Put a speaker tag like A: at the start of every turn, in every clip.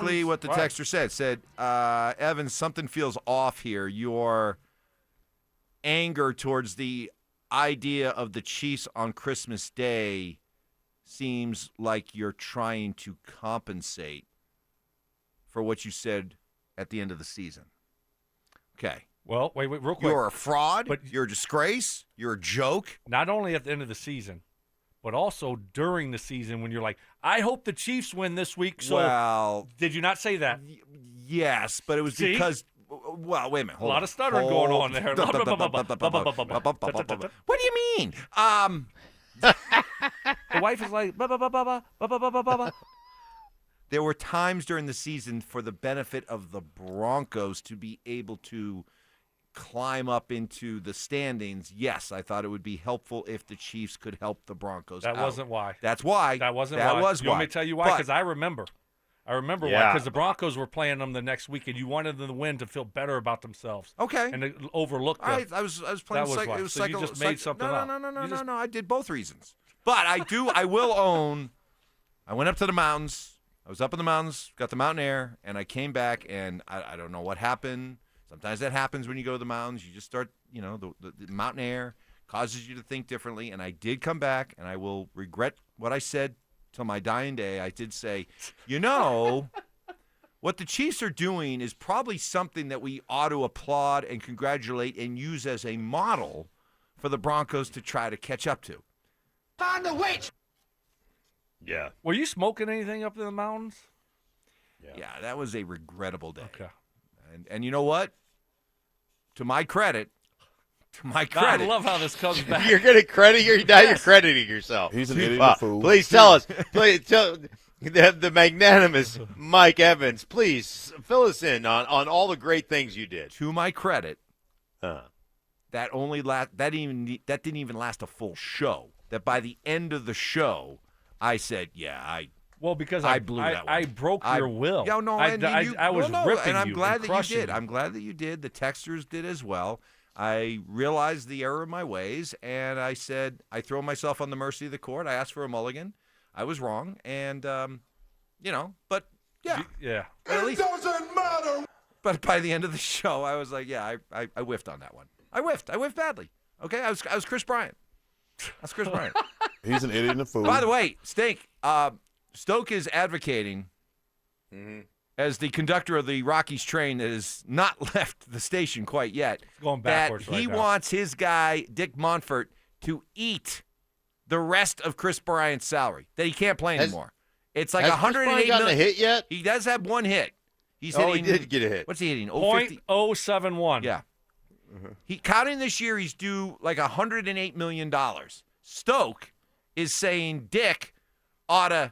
A: exactly what the texter said. Evans, something feels off here. Your anger towards the idea of the Chiefs on Christmas Day seems like you're trying to compensate for what you said at the end of the season. Okay.
B: Well, wait, real quick.
A: You're a fraud. You're a disgrace. You're a joke.
B: Not only at the end of the season, but also during the season when you're like, I hope the Chiefs win this week. So,
A: well,
B: did you not say that?
A: Yes, but it was because. Well, wait a minute.
B: A lot of stuttering going on there.
A: What do you mean?
B: The wife is like,
A: There were times during the season for the benefit of the Broncos to be able to climb up into the standings. Yes, I thought it would be helpful if the Chiefs could help the Broncos out.
B: That wasn't why.
A: That's why.
B: That wasn't
A: that
B: why.
A: Was
B: you
A: why.
B: Want me to tell you why? Because I remember. I remember why. Because the Broncos were playing them the next week, and you wanted them to win to feel better about themselves.
A: Okay.
B: And to overlook them.
A: I was playing.
B: That was why. So you just made something up.
A: No. I did both reasons. But I will own. I went up to the mountains. I was up in the mountains, got the mountain air, and I came back, and I don't know what happened. Sometimes that happens when you go to the mountains. You just start, the mountain air causes you to think differently. And I did come back, and I will regret what I said till my dying day. I did say, what the Chiefs are doing is probably something that we ought to applaud and congratulate and use as a model for the Broncos to try to catch up to.
C: Find the witch!
B: Yeah. Were you smoking anything up in the mountains?
A: Yeah, that was a regrettable day.
B: Okay.
A: And you know what? To my credit.
B: I love how this comes back.
D: You're going to credit you're crediting yourself.
E: He's an idiot fool.
D: Please tell us. Please tell the magnanimous Mike Evans. Please fill us in on all the great things you did.
A: To my credit, that didn't even last a full show. That by the end of the show, I said,
B: because
A: I blew that one.
B: I broke your will.
A: Yeah, no,
B: I was ripping
A: and I'm
B: you
A: glad
B: and
A: that you did.
B: you.
A: I'm glad that you did. The texters did as well. I realized the error of my ways, and I said, I throw myself on the mercy of the court. I asked for a mulligan. I was wrong, and, but, yeah.
B: Yeah.
C: It doesn't matter!
A: But by the end of the show, I was like, I whiffed on that one. I whiffed badly. Okay? I was Chris Bryant. That's Chris Bryant.
E: He's an idiot and a fool.
A: By the way, Stink, Stoke is advocating as the conductor of the Rockies train that has not left the station quite yet.
B: It's going backwards
A: that he wants his guy, Nik Bonitto, to eat the rest of Chris Bryant's salary, that he can't play anymore. It's like 108
D: million. Has Chris Bryant gotten a hit yet?
A: He does have one hit. He's
D: hitting, he did get a hit.
A: What's he hitting?
B: 0.071.
A: Yeah. He counting this year, he's due like $108 million. Stoke is saying Dick ought to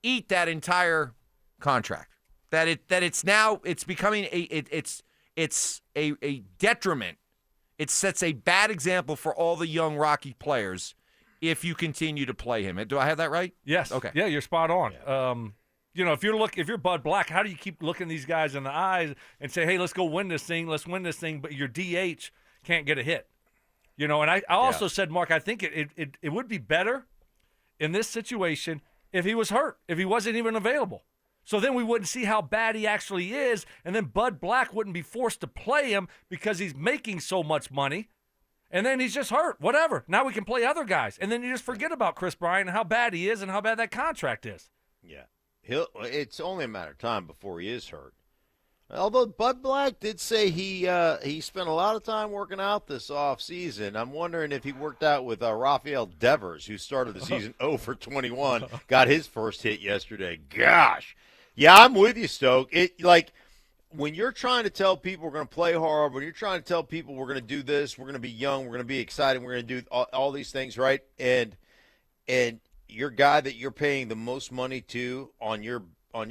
A: eat that entire contract. It's becoming a detriment. It sets a bad example for all the young Rocky players if you continue to play him. Do I have that right?
B: Yes.
A: Okay.
B: Yeah, you're spot on. Yeah. If you're Bud Black, how do you keep looking these guys in the eyes and say, hey, let's go win this thing, but your DH can't get a hit? And I also said, Mark, I think it would be better in this situation if he was hurt, if he wasn't even available. So then we wouldn't see how bad he actually is, and then Bud Black wouldn't be forced to play him because he's making so much money, and then he's just hurt, whatever. Now we can play other guys, and then you just forget about Chris Bryant and how bad he is and how bad that contract is.
D: Yeah. It's only a matter of time before he is hurt. Although Bud Black did say he spent a lot of time working out this offseason. I'm wondering if he worked out with Rafael Devers, who started the season 0 for 21, got his first hit yesterday. Gosh. Yeah, I'm with you, Stoke. When you're trying to tell people we're going to play hard, when you're trying to tell people we're going to do this, we're going to be young, we're going to be excited, we're going to do all these things, right? And your guy that you're paying the most money to on your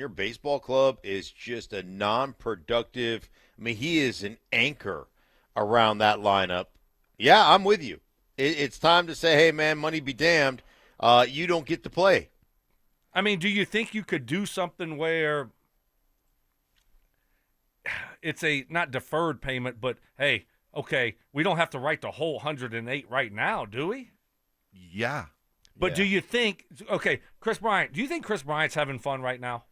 D: baseball club is just a non-productive. I mean, he is an anchor around that lineup. Yeah, I'm with you. It's time to say, hey, man, money be damned. You don't get to play.
B: I mean, do you think you could do something where it's a not deferred payment, but, hey, okay, we don't have to write the whole 108 right now, do we?
A: Yeah.
B: But do you think, okay, Chris Bryant, do you think Chris Bryant's having fun right now?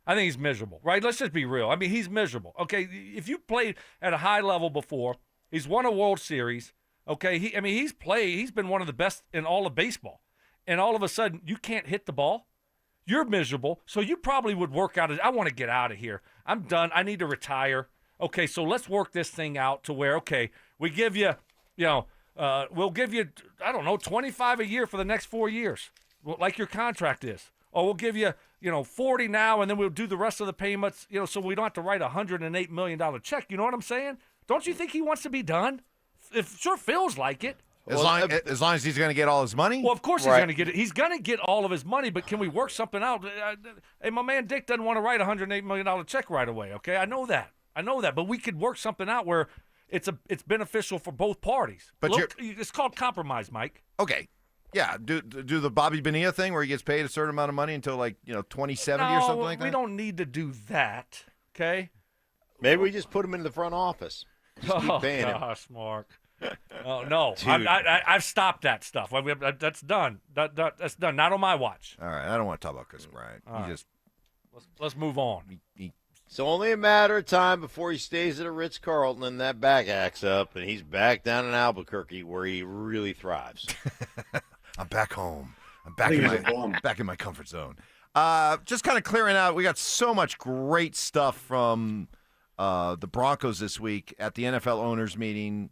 B: I think he's miserable, right? Let's just be real. I mean, he's miserable. Okay, if you played at a high level before, he's won a World Series. Okay, he's been one of the best in all of baseball. And all of a sudden, you can't hit the ball. You're miserable. So you probably would work out. I want to get out of here. I'm done. I need to retire. Okay, so let's work this thing out to where, okay, we give you, we'll give you, I don't know, 25 a year for the next 4 years, like your contract is. Or we'll give you, 40 now, and then we'll do the rest of the payments, so we don't have to write a $108 million check. You know what I'm saying? Don't you think he wants to be done? It sure feels like it.
A: As long as he's going to get all his money?
B: Well, of course he's going to get it. He's going to get all of his money, but can we work something out? Hey, my man Dick doesn't want to write a $108 million check right away, okay? I know that. But we could work something out where it's beneficial for both parties.
A: But
B: it's called compromise, Mike.
A: Okay. Yeah, do the Bobby Bonilla thing where he gets paid a certain amount of money until 2070 or something like that?
B: We don't need to do that, okay?
D: Maybe we just put him in the front office. Just keep paying him.
B: Gosh, Mark. Oh, no,
D: Dude.
B: I've stopped that stuff. That's done. That's done. Not on my watch.
A: All right, I don't want to talk about Chris Bryant.
B: Let's move on.
D: It's only a matter of time before he stays at a Ritz-Carlton and that back acts up, and he's back down in Albuquerque where he really thrives.
A: I'm back home. I'm back in my comfort zone. Just kind of clearing out. We got so much great stuff from the Broncos this week at the NFL owners meeting.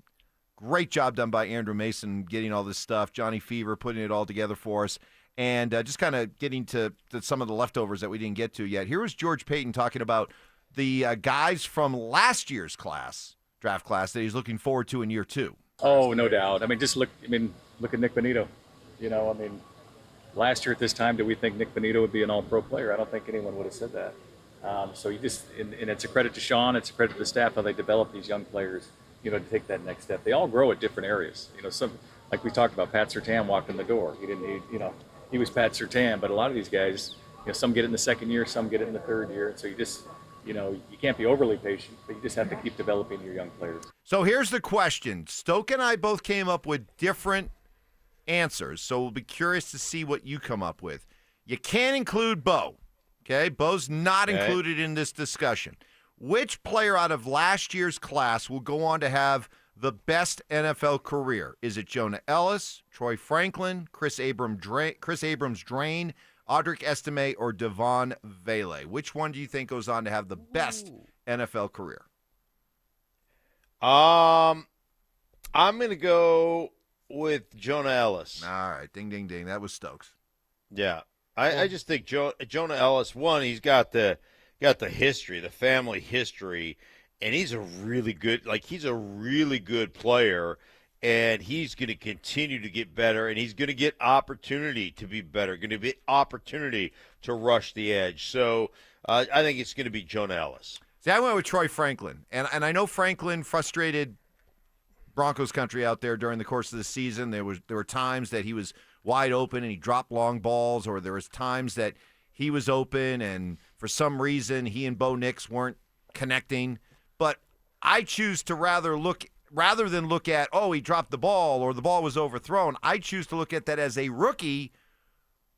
A: Great job done by Andrew Mason getting all this stuff. Johnny Fever putting it all together for us. And just kind of getting to some of the leftovers that we didn't get to yet. Here was George Payton talking about the guys from last year's draft class, that he's looking forward to in year 2.
F: Oh, no doubt. Look at Nik Bonitto. Last year at this time, did we think Nik Bonitto would be an all-pro player? I don't think anyone would have said that. So you just, and it's a credit to Sean, it's a credit to the staff, how they develop these young players, to take that next step. They all grow at different areas. Some, like we talked about, Pat Surtain walked in the door. He was Pat Surtain, but a lot of these guys, some get it in the second year, some get it in the third year. So you just, you can't be overly patient, but you just have to keep developing your young players.
A: So here's the question. Stoke and I both came up with different answers, so we'll be curious to see what you come up with. You can't include Bo, okay? Bo's not included in this discussion. Which player out of last year's class will go on to have the best NFL career? Is it Jonah Ellis, Troy Franklin, Chris Abrams-Drain, Audric Estime, or Devon Vele? Which one do you think goes on to have the best NFL career?
D: I'm going to go with Jonah Ellis.
A: All right, ding, ding, ding. That was Stokes.
D: Yeah, I just think Jonah Ellis, one, he's got the history, the family history, and he's a really good player, and he's going to continue to get better, and he's going to get opportunity to be better, going to be opportunity to rush the edge. So I think it's going to be Jonah Ellis.
A: See, I went with Troy Franklin, and I know Franklin frustrated Broncos country out there during the course of the season. There were times that he was wide open and he dropped long balls, or there was times that he was open and for some reason he and Bo Nix weren't connecting. But I choose to rather than look at, he dropped the ball or the ball was overthrown, I choose to look at that as a rookie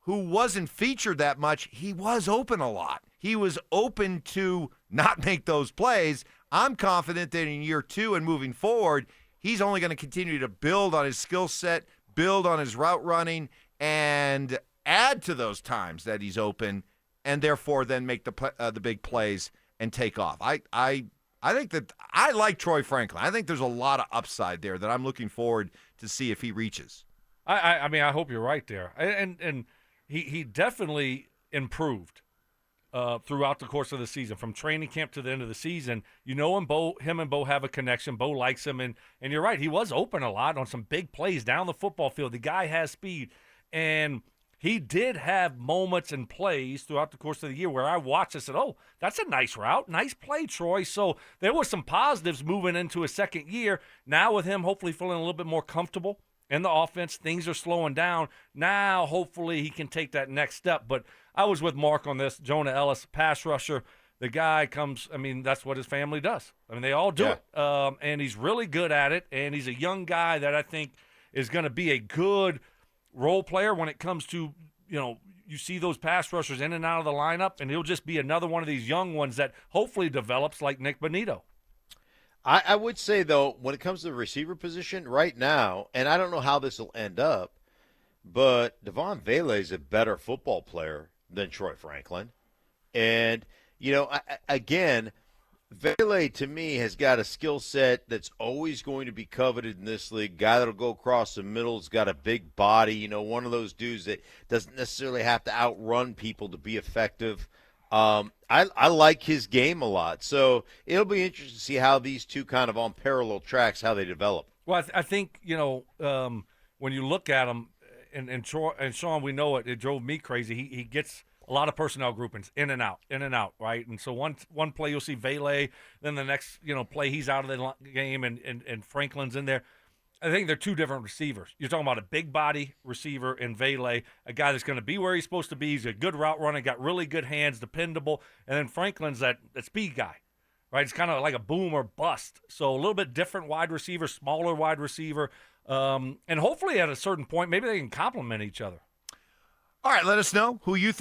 A: who wasn't featured that much. He was open a lot. He was open to not make those plays. I'm confident that in year 2 and moving forward, he's only going to continue to build on his skill set, build on his route running, and add to those times that he's open, and therefore then make the big plays and take off. I think that I like Troy Franklin. I think there's a lot of upside there that I'm looking forward to see if he reaches.
B: I hope you're right there, and he definitely improved throughout the course of the season, from training camp to the end of the season. Him and Bo have a connection. Bo likes him, and you're right. He was open a lot on some big plays down the football field. The guy has speed, and he did have moments and plays throughout the course of the year where I watched and said, oh, that's a nice route. Nice play, Troy. So there were some positives moving into his second year. Now with him hopefully feeling a little bit more comfortable in the offense, things are slowing down. Now hopefully he can take that next step. But I was with Mark on this. Jonah Ellis, pass rusher. The guy comes, that's what his family does. They all do it. And he's really good at it. And he's a young guy that I think is going to be a good role player when it comes to, you see those pass rushers in and out of the lineup, and he'll just be another one of these young ones that hopefully develops like Nik Bonitto.
D: I would say, though, when it comes to the receiver position right now, and I don't know how this will end up, but Devon Vele is a better football player than Troy Franklin. And, again, Vele, to me, has got a skill set that's always going to be coveted in this league. Guy that'll go across the middle, has got a big body, one of those dudes that doesn't necessarily have to outrun people to be effective. I like his game a lot. So it'll be interesting to see how these two kind of on parallel tracks, how they develop.
B: Well, I think, when you look at him, and Sean, we know it drove me crazy. He gets a lot of personnel groupings in and out, right? And so one play you'll see Vele, then the next play he's out of the game, and Franklin's in there. I think they're two different receivers. You're talking about a big body receiver in Vele, a guy that's going to be where he's supposed to be. He's a good route runner, got really good hands, dependable. And then Franklin's that speed guy, right? It's kind of like a boom or bust. So a little bit different wide receiver, smaller wide receiver. And hopefully at a certain point, maybe they can complement each other.
A: All right, let us know who you think.